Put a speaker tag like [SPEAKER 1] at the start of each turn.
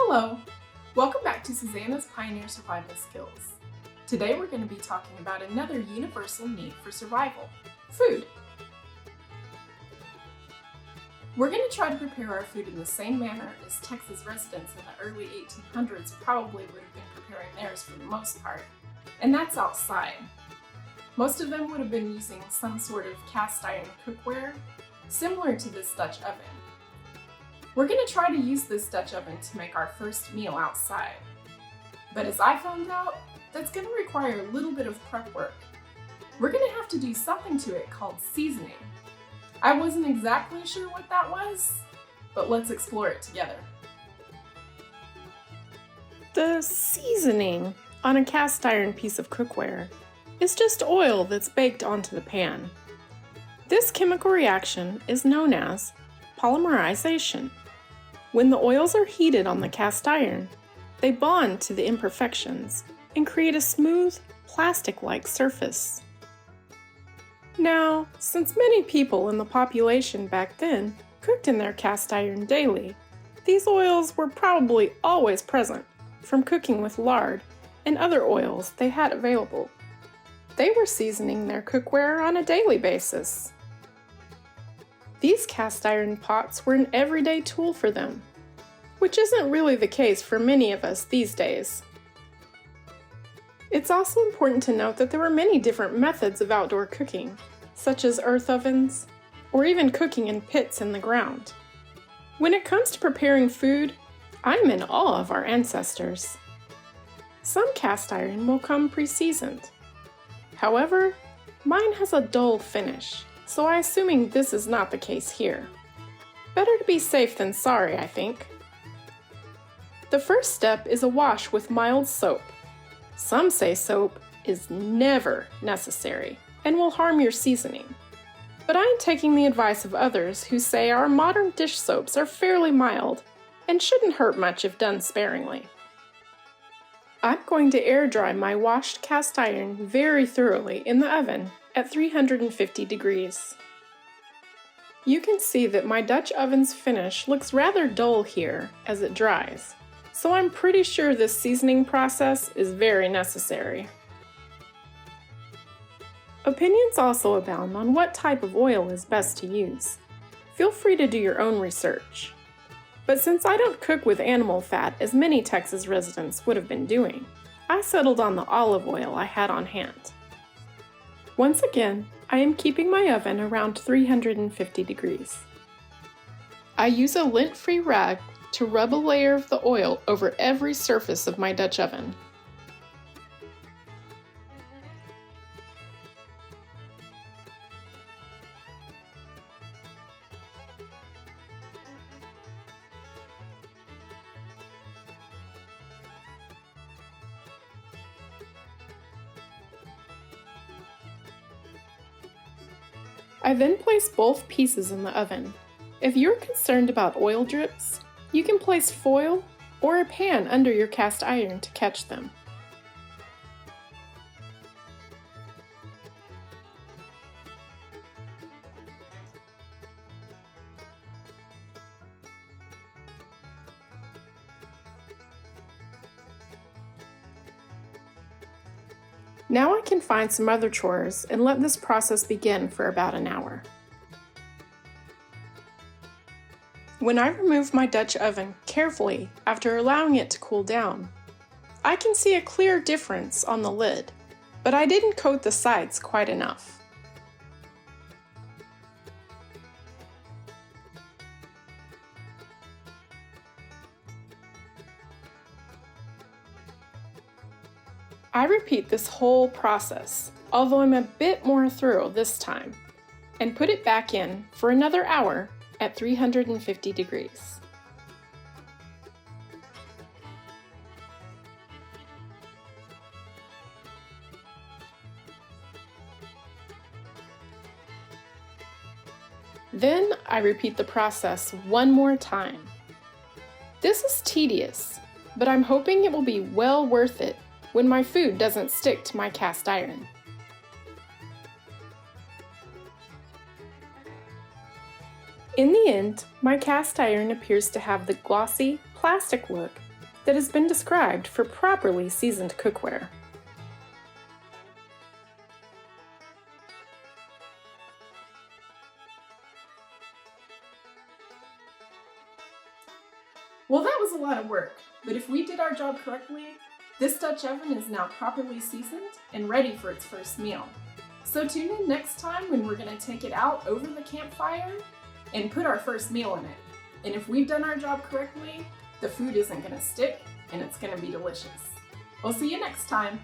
[SPEAKER 1] Hello! Welcome back to Susanna's Pioneer Survival Skills. Today we're going to be talking about another universal need for survival, food. We're going to try to prepare our food in the same manner as Texas residents in the early 1800s probably would have been preparing theirs for the most part, and that's outside. Most of them would have been using some sort of cast iron cookware, similar to this Dutch oven. We're going to try to use this Dutch oven to make our first meal outside. But as I found out, that's going to require a little bit of prep work. We're going to have to do something to it called seasoning. I wasn't exactly sure what that was, but let's explore it together.
[SPEAKER 2] The seasoning on a cast iron piece of cookware is just oil that's baked onto the pan. This chemical reaction is known as polymerization. When the oils are heated on the cast iron, they bond to the imperfections and create a smooth, plastic-like surface. Now, since many people in the population back then cooked in their cast iron daily, these oils were probably always present from cooking with lard and other oils they had available. They were seasoning their cookware on a daily basis. These cast iron pots were an everyday tool for them, which isn't really the case for many of us these days. It's also important to note that there were many different methods of outdoor cooking, such as earth ovens, or even cooking in pits in the ground. When it comes to preparing food, I'm in awe of our ancestors. Some cast iron will come pre-seasoned. However, mine has a dull finish, so I'm assuming this is not the case here. Better to be safe than sorry, I think. The first step is a wash with mild soap. Some say soap is never necessary and will harm your seasoning. But I am taking the advice of others who say our modern dish soaps are fairly mild and shouldn't hurt much if done sparingly. I'm going to air dry my washed cast iron very thoroughly in the oven at 350 degrees. You can see that my Dutch oven's finish looks rather dull here as it dries, so I'm pretty sure this seasoning process is very necessary. Opinions also abound on what type of oil is best to use. Feel free to do your own research. But since I don't cook with animal fat as many Texas residents would have been doing, I settled on the olive oil I had on hand. Once again, I am keeping my oven around 350 degrees. I use a lint-free rag to rub a layer of the oil over every surface of my Dutch oven. I then place both pieces in the oven. If you're concerned about oil drips, you can place foil or a pan under your cast iron to catch them. Now I can find some other chores and let this process begin for about an hour. When I remove my Dutch oven carefully after allowing it to cool down, I can see a clear difference on the lid, but I didn't coat the sides quite enough. I repeat this whole process, although I'm a bit more thorough this time, and put it back in for another hour at 350 degrees. Then I repeat the process one more time. This is tedious, but I'm hoping it will be well worth it when my food doesn't stick to my cast iron. In the end, my cast iron appears to have the glossy, plastic look that has been described for properly seasoned cookware.
[SPEAKER 1] Well, that was a lot of work, but if we did our job correctly, this Dutch oven is now properly seasoned and ready for its first meal. So tune in next time when we're going to take it out over the campfire and put our first meal in it. And if we've done our job correctly, the food isn't going to stick and it's going to be delicious. We'll see you next time.